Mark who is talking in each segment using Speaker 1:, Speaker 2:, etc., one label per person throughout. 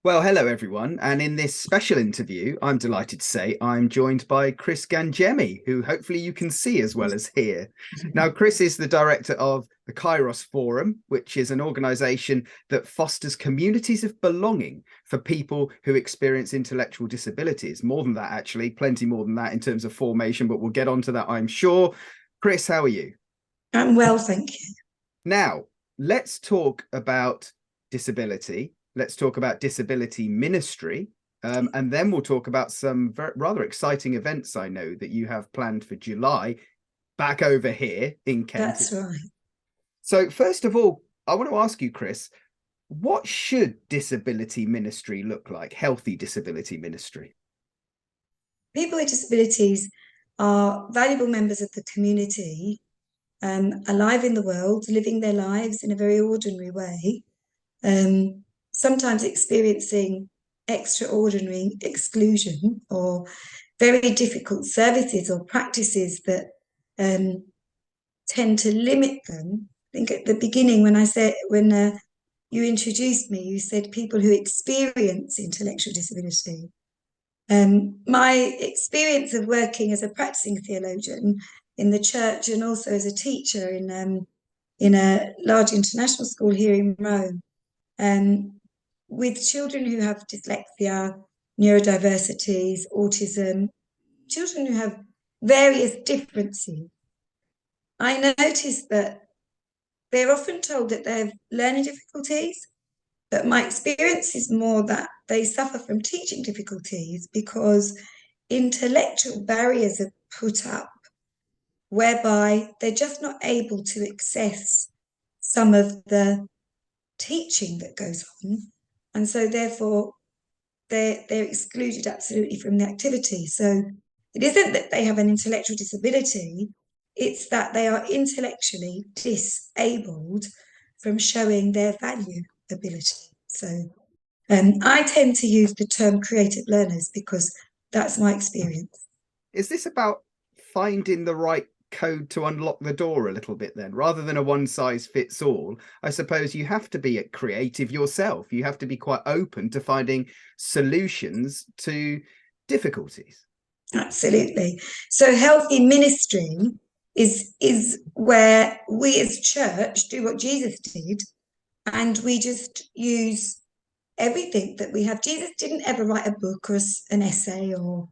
Speaker 1: Well, hello everyone. And in this special interview, I'm delighted to say I'm joined by Chris Gangemi, who hopefully you can see as well as hear. Now, Chris is the director of the Kairos Forum, which is an organization that fosters communities of belonging for people who experience intellectual disabilities. More than that, actually, plenty more than that in terms of formation, but we'll get onto that, I'm sure. Chris, how are you?
Speaker 2: I'm well, thank you.
Speaker 1: Now, let's talk about disability. Let's talk about disability ministry. And then we'll talk about some rather exciting events I know that you have planned for July back over here in Kent.
Speaker 2: That's right.
Speaker 1: So, first of all, I want to ask you, Chris, what should disability ministry look like? Healthy disability ministry?
Speaker 2: People with disabilities are valuable members of the community, alive in the world, living their lives in a very ordinary way, sometimes experiencing extraordinary exclusion or very difficult services or practices that tend to limit them. I think at the beginning, when you introduced me, you said people who experience intellectual disability. My experience of working as a practicing theologian in the church and also as a teacher in a large international school here in Rome, with children who have dyslexia, neurodiversities, autism, children who have various differences, I noticed that they're often told that they have learning difficulties, but my experience is more that they suffer from teaching difficulties because intellectual barriers are put up whereby they're just not able to access some of the teaching that goes on. And so therefore they're excluded absolutely from the activity. So it isn't that they have an intellectual disability, it's that they are intellectually disabled from showing their value ability. So I tend to use the term creative learners because that's my experience.
Speaker 1: Is this about finding the right code to unlock the door a little bit then, rather than a one size fits all? I suppose you have to be creative yourself. You have to be quite open to finding solutions to difficulties.
Speaker 2: Absolutely. So healthy ministry is where we as church do what Jesus did, and we just use everything that we have. Jesus didn't ever write a book or an essay, or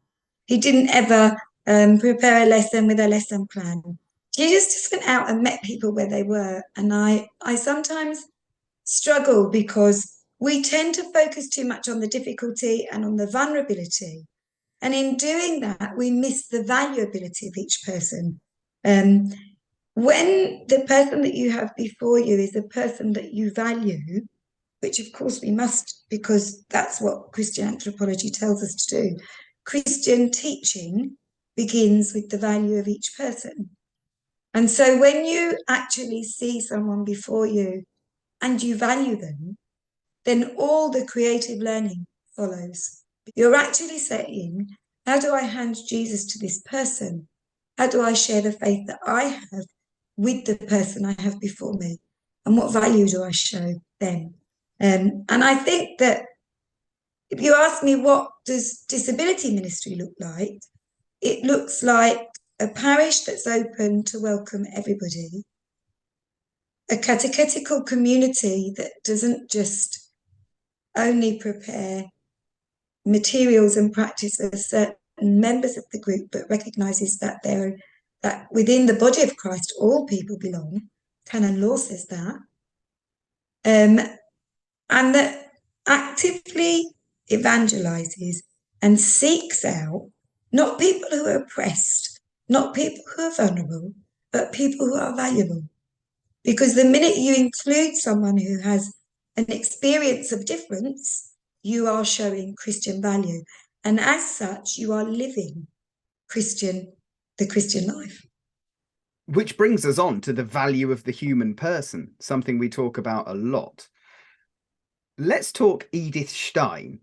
Speaker 2: he didn't ever prepare a lesson with a lesson plan. Jesus just went out and met people where they were. And I sometimes struggle because we tend to focus too much on the difficulty and on the vulnerability. And in doing that, we miss the valuability of each person. When the person that you have before you is a person that you value, which of course we must, because that's what Christian anthropology tells us to do. Christian teaching begins with the value of each person. And so when you actually see someone before you and you value them, then all the creative learning follows. You're actually saying, how do I hand Jesus to this person? How do I share the faith that I have with the person I have before me? And what value do I show them? And I think that if you ask me what does disability ministry look like, it looks like a parish that's open to welcome everybody, a catechetical community that doesn't just only prepare materials and practice for certain members of the group, but recognises that that within the body of Christ all people belong. Canon law says that. And that actively evangelizes and seeks out not people who are oppressed, not people who are vulnerable, but people who are valuable. Because the minute you include someone who has an experience of difference, you are showing Christian value. And as such, you are living the Christian life.
Speaker 1: Which brings us on to the value of the human person, something we talk about a lot. Let's talk Edith Stein,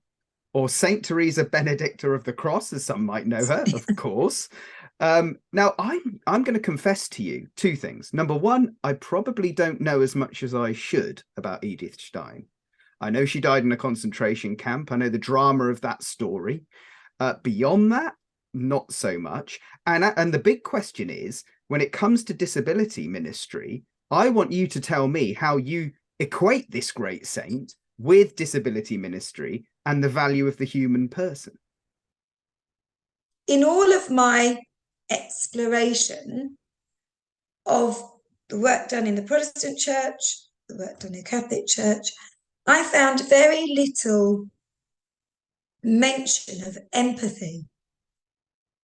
Speaker 1: or Saint Teresa Benedicta of the Cross, as some might know her, of course. Now, I'm going to confess to you two things. Number one, I probably don't know as much as I should about Edith Stein. I know she died in a concentration camp. I know the drama of that story. Beyond that, not so much. And the big question is, when it comes to disability ministry, I want you to tell me how you equate this great saint with disability ministry and the value of the human person.
Speaker 2: In all of my exploration of the work done in the Protestant church, the work done in the Catholic church, I found very little mention of empathy,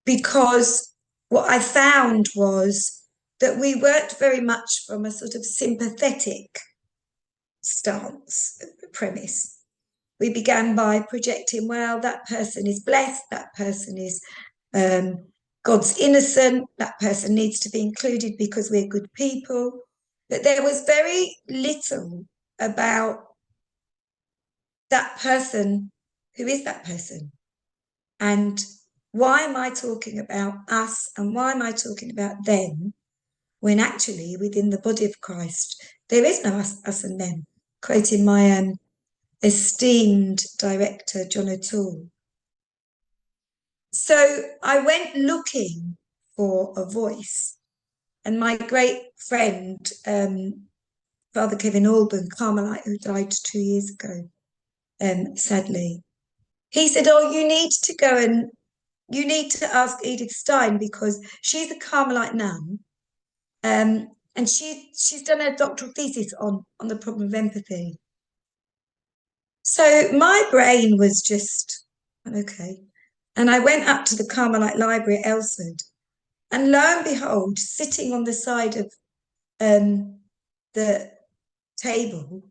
Speaker 2: because what I found was that we worked very much from a sort of sympathetic stance, premise. We began by projecting, well, that person is blessed, that person is God's innocent, that person needs to be included because we're good people. But there was very little about that person. Who is that person? And why am I talking about us, and why am I talking about them, when actually within the body of Christ there is no us and them? Quoting my esteemed director, John O'Toole. So I went looking for a voice, and my great friend, Father Kevin Alban, Carmelite, who died 2 years ago, sadly, he said, oh, you need to ask Edith Stein, because she's a Carmelite nun, and she's done a doctoral thesis on the problem of empathy. So my brain was just, okay. And I went up to the Carmelite Library at Elsford, and lo and behold, sitting on the side of the table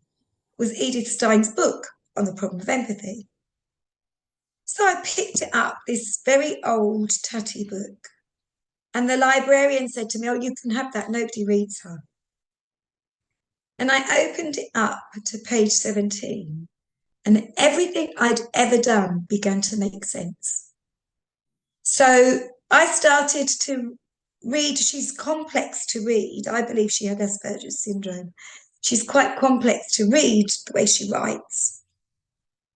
Speaker 2: was Edith Stein's book on the problem of empathy. So I picked it up, this very old, tatty book, and the librarian said to me, oh, you can have that, nobody reads her. And I opened it up to page 17, and everything I'd ever done began to make sense. So I started to read. She's complex to read. I believe she had Asperger's syndrome. She's quite complex to read the way she writes.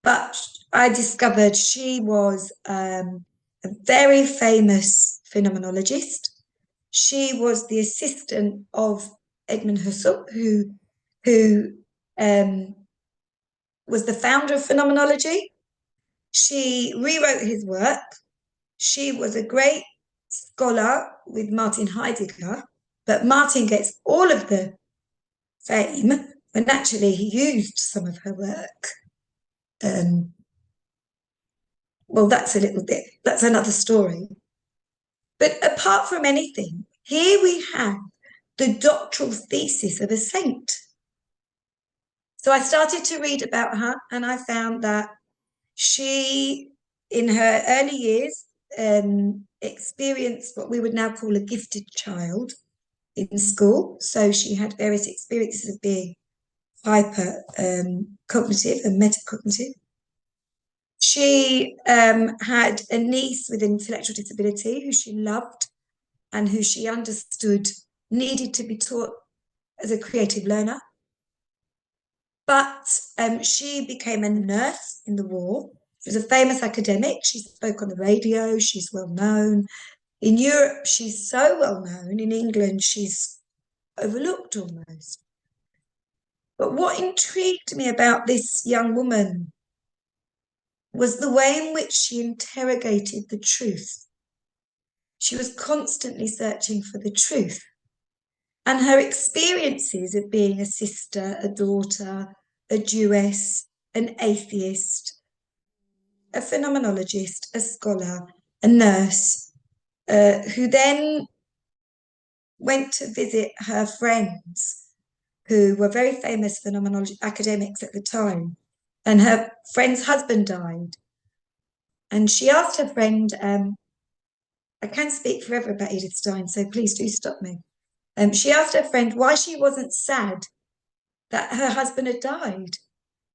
Speaker 2: But I discovered she was a very famous phenomenologist. She was the assistant of Edmund Husserl, who was the founder of phenomenology. She rewrote his work. She was a great scholar with Martin Heidegger, but Martin gets all of the fame when actually he used some of her work. Well, that's another story. But apart from anything, here we have the doctoral thesis of a saint. So I started to read about her, and I found that she, in her early years, experienced what we would now call a gifted child in school. So she had various experiences of being hyper cognitive and metacognitive. She had a niece with intellectual disability who she loved and who she understood needed to be taught as a creative learner. But she became a nurse in the war. She was a famous academic. She spoke on the radio. She's well known. In Europe, she's so well known. In England, she's overlooked almost. But what intrigued me about this young woman was the way in which she interrogated the truth. She was constantly searching for the truth. And her experiences of being a sister, a daughter, a Jewess, an atheist, a phenomenologist, a scholar, a nurse, who then went to visit her friends, who were very famous phenomenology academics at the time, and her friend's husband died. And she asked her friend, I can speak forever about Edith Stein, so please do stop me. She asked her friend why she wasn't sad that her husband had died.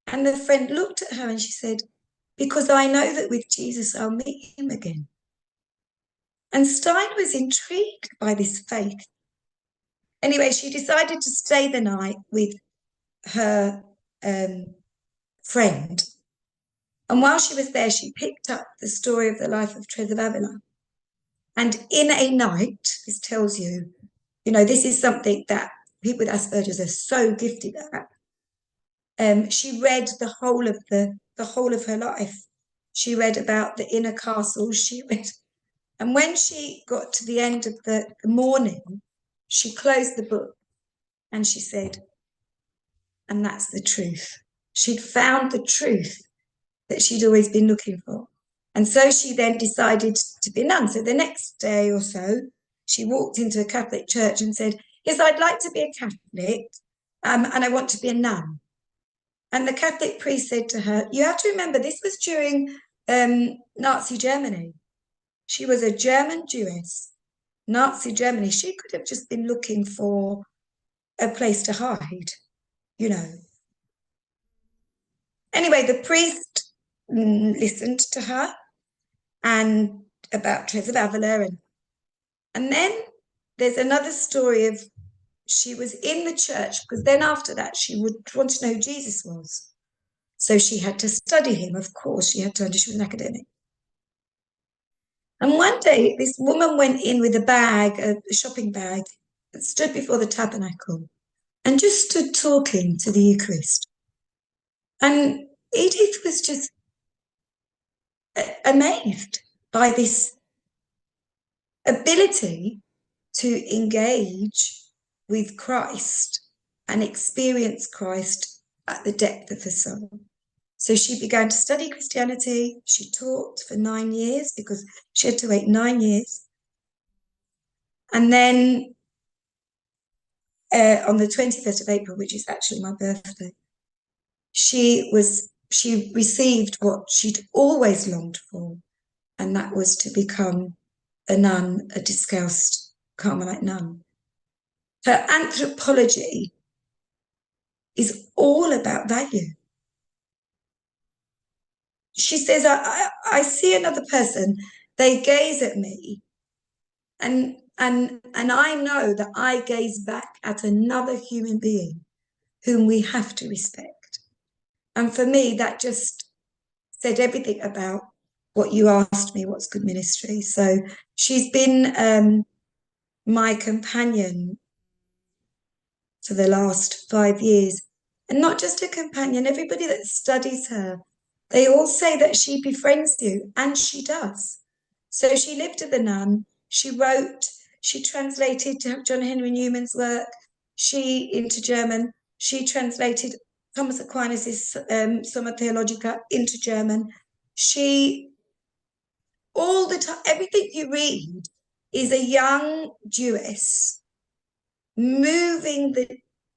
Speaker 2: And the friend looked at her and she said, because I know that with Jesus I'll meet him again. And Stein was intrigued by this faith. Anyway, she decided to stay the night with her friend. And while she was there, she picked up the story of the life of Teresa of Avila. And in a night, this tells you, this is something that people with Asperger's are so gifted at. She read the whole of her life. She read about the inner castles. And when she got to the end of the morning, she closed the book and she said, and that's the truth. She'd found the truth that she'd always been looking for. And so she then decided to be a nun. So the next day or so, she walked into a Catholic church and said, yes, I'd like to be a Catholic, and I want to be a nun. And the Catholic priest said to her, you have to remember, this was during Nazi Germany. She was a German Jewess, Nazi Germany. She could have just been looking for a place to hide, Anyway, the priest listened to her and about Teresa of Avila. And then there's another story of she was in the church, because then after that, she would want to know who Jesus was. So she had to study him, of course. She had to understand, she was an academic. And one day, this woman went in with a bag, a shopping bag, and stood before the tabernacle and just stood talking to the Eucharist. And Edith was just amazed by this ability to engage with Christ and experience Christ at the depth of her soul. So she began to study Christianity. She taught for 9 years because she had to wait 9 years. And then on the 21st of April, which is actually my birthday, she received what she'd always longed for, and that was to become a nun, a Discalced Carmelite nun. Her anthropology is all about value. She says, I see another person, they gaze at me, and I know that I gaze back at another human being whom we have to respect. And for me, that just said everything about what you asked me, what's good ministry. So she's been my companion for the last 5 years. And not just a companion, everybody that studies her, they all say that she befriends you, and she does. So she lived as a nun, she wrote, she translated John Henry Newman's work, into German, she translated Thomas Aquinas' Summa Theologica into German. She, all the time, everything you read is a young Jewess moving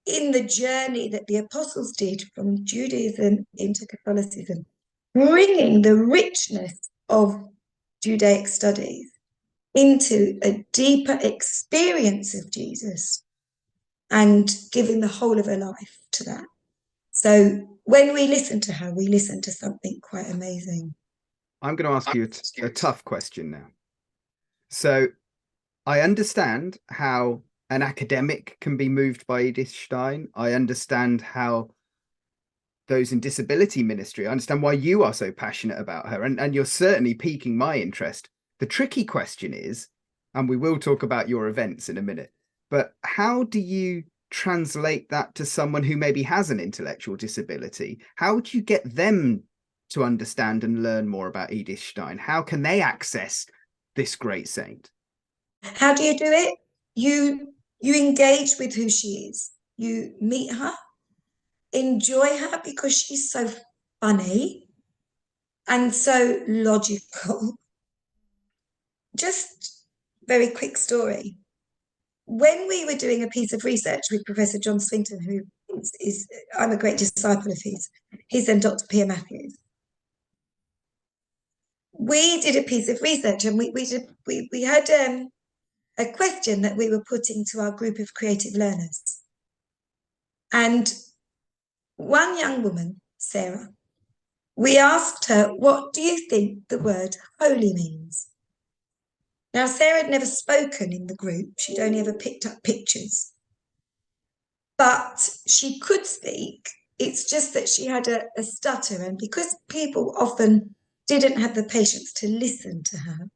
Speaker 2: in the journey that the apostles did from Judaism into Catholicism, bringing the richness of Judaic studies into a deeper experience of Jesus and giving the whole of her life to that. So when we listen to her, we listen to something quite amazing.
Speaker 1: I'm going to ask you a tough question now. So I understand how an academic can be moved by Edith Stein. I understand how those in disability ministry, I understand why you are so passionate about her, and you're certainly piquing my interest. The tricky question is, and we will talk about your events in a minute, but how do you translate that to someone who maybe has an intellectual disability? How would you get them to understand and learn more about Edith Stein? How can they access this great saint?
Speaker 2: How do you do it? You engage with who she is. You meet her, enjoy her, because she's so funny and so logical. Just very quick story. When we were doing a piece of research with Professor John Swinton, who is I'm a great disciple of his and Dr. Pia Matthews, we did a piece of research, and we had a question that we were putting to our group of creative learners. And one young woman, Sarah, we asked her, what do you think the word holy means? Now, Sarah had never spoken in the group. She'd only ever picked up pictures. But she could speak It's just that she had a stutter, and because people often didn't have the patience to listen to her,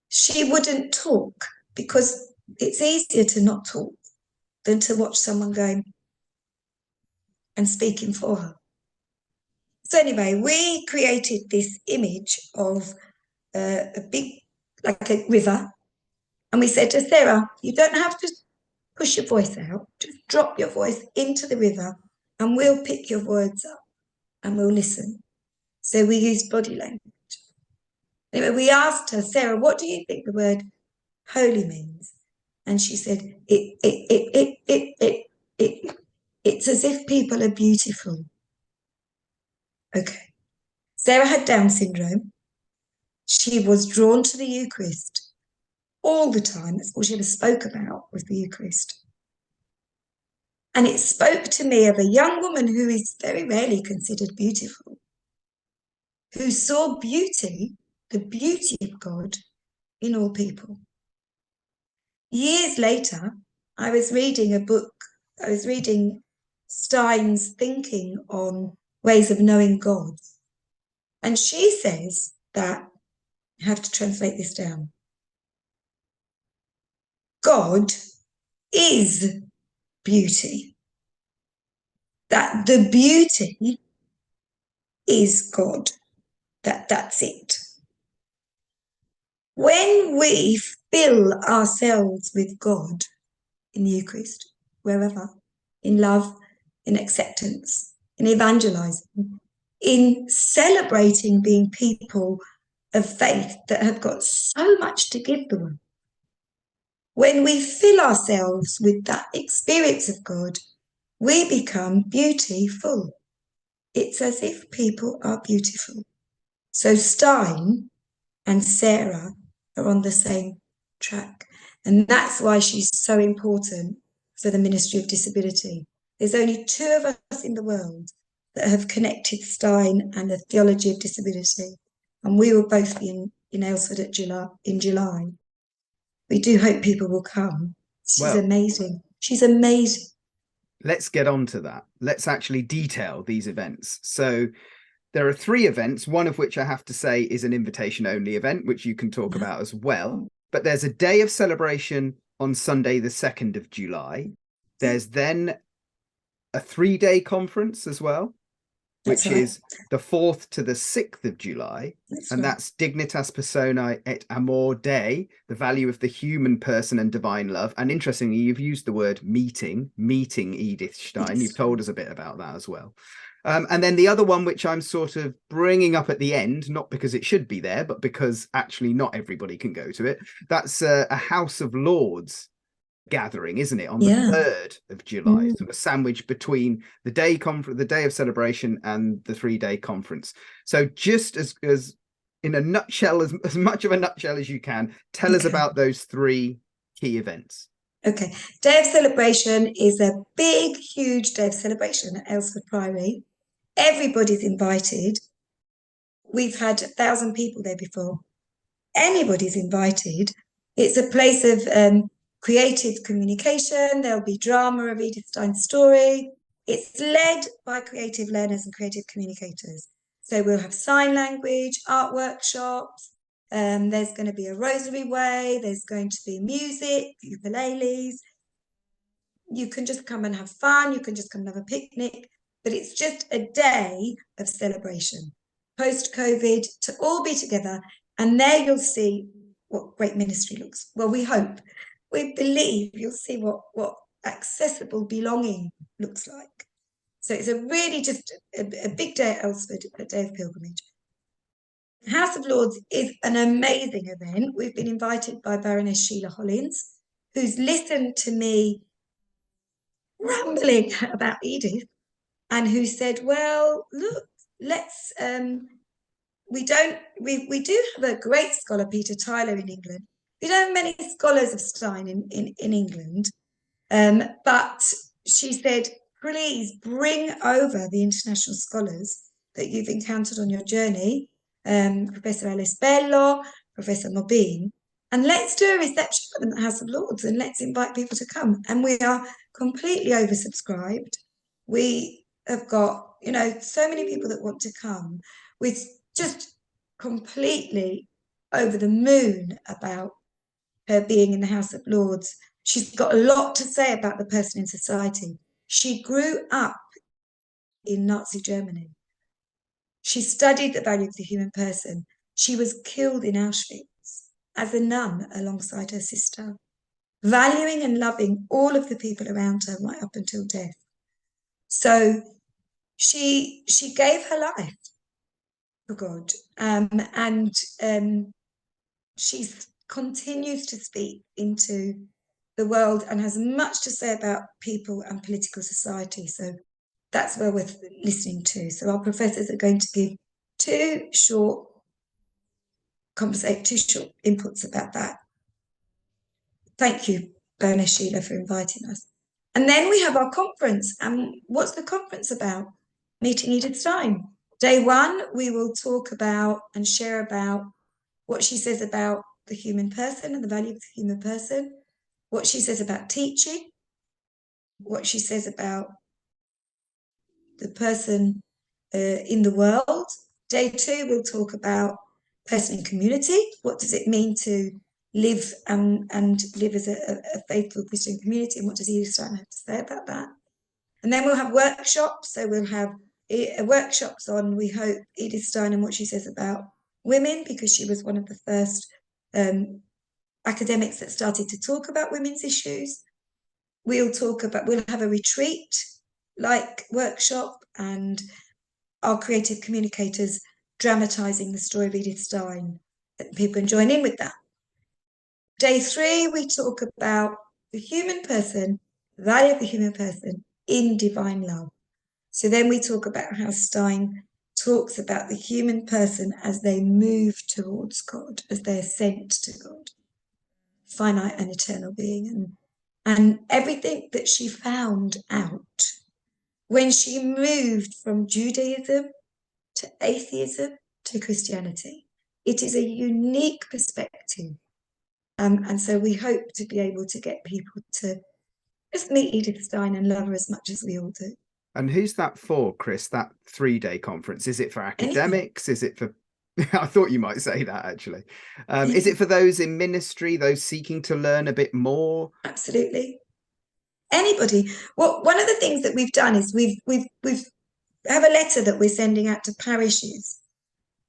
Speaker 2: she wouldn't talk, because it's easier to not talk than to watch someone going and speaking for her. So anyway, we created this image of a big, like a river, and we said to Sarah, you don't have to push your voice out, just drop your voice into the river and we'll pick your words up and we'll listen. So we used body language. Anyway, we asked her, Sarah, what do you think the word holy means? And she said, it's as if people are beautiful. Okay. Sarah had Down syndrome. She was drawn to the Eucharist all the time. That's all she ever spoke about, was the Eucharist. And it spoke to me of a young woman who is very rarely considered beautiful, who saw beauty, the beauty of God, in all people. Years later, I was reading a book. I was reading Stein's thinking on ways of knowing God. And she says that, I have to translate this down, God is beauty. That the beauty is God. That's it. When we fill ourselves with God in the Eucharist, wherever, in love, in acceptance, in evangelizing, in celebrating being people of faith that have got so much to give the world, when we fill ourselves with that experience of God, we become beautiful. It's as if people are beautiful. So Stein and Sarah are on the same track. And that's why she's so important for the Ministry of Disability. There's only 2 of us in the world that have connected Stein and the theology of disability. And we will both be in Aylesford in July. We do hope people will come. She's amazing. She's amazing.
Speaker 1: Let's get on to that. Let's actually detail these events. So there are 3 events, one of which I have to say is an invitation-only event, which you can talk about as well. But there's a day of celebration on Sunday, the 2nd of July. There's then a 3-day conference as well, which is the 4th to the 6th of July. That's Dignitas Personae et Amor Dei, the value of the human person and divine love. And interestingly, you've used the word meeting Edith Stein. You've told us a bit about that as well. And then the other one, which I'm sort of bringing up at the end, not because it should be there, but because actually not everybody can go to it. That's a House of Lords gathering, isn't it, on the 3rd of July, sort of sandwiched between the day of celebration and the 3-day conference. So just as in a nutshell, as much of a nutshell as you can, tell us about those 3 key events.
Speaker 2: Okay, Day of Celebration is a big, huge day of celebration at Aylesford Priory. Everybody's invited. We've had 1,000 people there before. Anybody's invited. It's a place of creative communication. There'll be drama of Edith Stein's story. It's led by creative learners and creative communicators. So we'll have sign language, art workshops. There's going to be a rosary way. There's going to be music, ukuleles. You can just come and have fun. You can just come and have a picnic. But it's just a day of celebration, post-COVID, to all be together. And there you'll see what great ministry looks. Well, we hope. We believe you'll see what accessible belonging looks like. So it's a really just a big day at Aylesford, a day of pilgrimage. House of Lords is an amazing event. We've been invited by Baroness Sheila Hollins, who's listened to me rambling about Edith, and who said, well, look, let's we do have a great scholar, Peter Tyler, in England. We don't have many scholars of Stein in England, but she said, please bring over the international scholars that you've encountered on your journey, Professor Alice Bello, Professor Mobin, and let's do a reception for them at the House of Lords, and let's invite people to come. And we are completely oversubscribed. We have got, you know, so many people that want to come with just completely over the moon about her being in the House of Lords. She's got a lot to say about the person in society. She grew up in Nazi Germany. She studied the value of the human person. She was killed in Auschwitz as a nun alongside her sister, valuing and loving all of the people around her right up until death. So she gave her life for God, and she continues to speak into the world and has much to say about people and political society. So that's where we're listening to. So our professors are going to give two short inputs about that. Thank you, Berna Sheila, for inviting us. And then we have our conference. And what's the conference about? Meeting Edith Stein. Day one, we will talk about and share about what she says about the human person and the value of the human person, what she says about teaching, what she says about the person in the world. Day two, we'll talk about person in community. What does it mean to live and live as a faithful Christian community, and what does Edith Stein have to say about that? And then we'll have workshops. So we'll have workshops on, we hope, Edith Stein and what she says about women, because she was one of the first academics that started to talk about women's issues. We'll have a retreat like workshop, and our creative communicators dramatising the story of Edith Stein, that people can join in with that. Day three, we talk about the human person, the value of the human person in divine love. So then we talk about how Stein talks about the human person as they move towards God, as they ascend to God, finite and eternal being, and everything that she found out when she moved from Judaism to atheism to Christianity. It is a unique perspective. And so we hope to be able to get people to just meet Edith Stein and love her as much as we all do.
Speaker 1: And who's that for, Chris, that 3-day conference? Is it for academics?
Speaker 2: Anyone.
Speaker 1: Is it for... I thought you might say that, actually. Is it for those in ministry, those seeking to learn a bit more?
Speaker 2: Absolutely. Anybody. Well, one of the things that we've done is we've have a letter that we're sending out to parishes.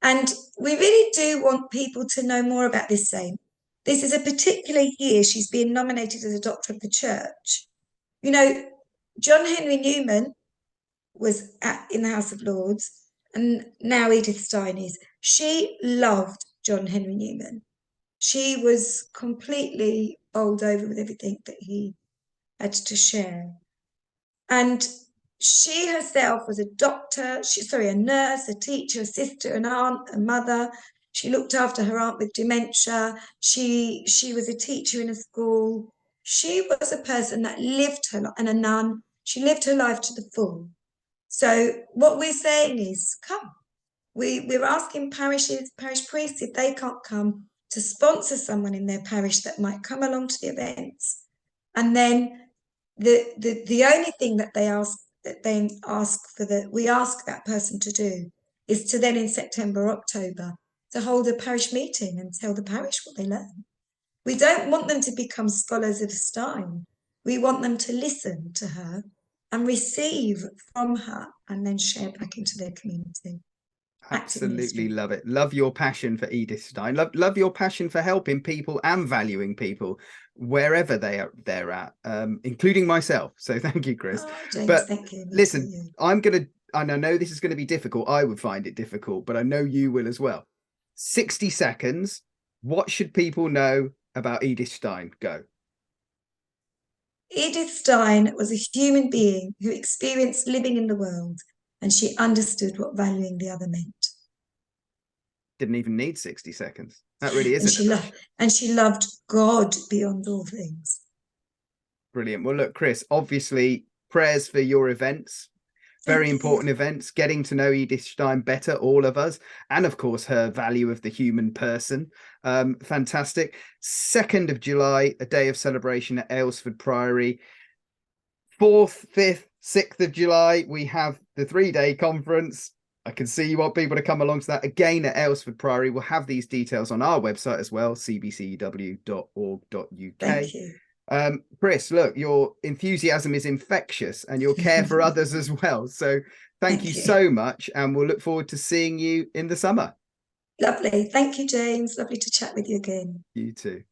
Speaker 2: And we really do want people to know more about this saint. This is a particular year she's been nominated as a Doctor of the Church. You know, John Henry Newman was in the House of Lords, and now Edith Stein is. She loved John Henry Newman. She was completely bowled over with everything that he had to share. And she herself was a doctor, a nurse, a teacher, a sister, an aunt, a mother. She looked after her aunt with dementia. She was a teacher in a school. She was a person that lived her life, and a nun. She lived her life to the full. So what we're saying is, come. We're asking parish priests, if they can't come, to sponsor someone in their parish that might come along to the events. And then the only thing that we ask that person to do is to then in September, October, to hold a parish meeting and tell the parish what they learn. We don't want them to become scholars of Stein. We want them to listen to her and receive from her and then share back into their community.
Speaker 1: Absolutely love it. Love your passion for Edith Stein. Love your passion for helping people and valuing people wherever they're at, including myself. So thank you, Chris.
Speaker 2: Oh, James,
Speaker 1: but
Speaker 2: thank you.
Speaker 1: Listen, and I know this is going to be difficult. I would find it difficult, but I know you will as well. 60 seconds. What should people know about Edith Stein? Go.
Speaker 2: Edith Stein was a human being who experienced living in the world, and she understood what valuing the other meant.
Speaker 1: Didn't even need 60 seconds. That really is it.
Speaker 2: And she loved God beyond all things.
Speaker 1: Brilliant. Well, look, Chris, obviously prayers for your events. Very important events, getting to know Edith Stein better, all of us, and of course her value of the human person. Fantastic. 2nd of July, a day of celebration at Aylesford Priory. 4th, 5th, 6th of July, we have the 3-day conference. I can see you want people to come along to that again at Aylesford Priory. We'll have these details on our website as well, cbcew.org.uk.
Speaker 2: Thank you.
Speaker 1: Chris, look, your enthusiasm is infectious and your care for others as well. So thank you so much. And we'll look forward to seeing you in the summer.
Speaker 2: Lovely. Thank you, James. Lovely to chat with you again.
Speaker 1: You too.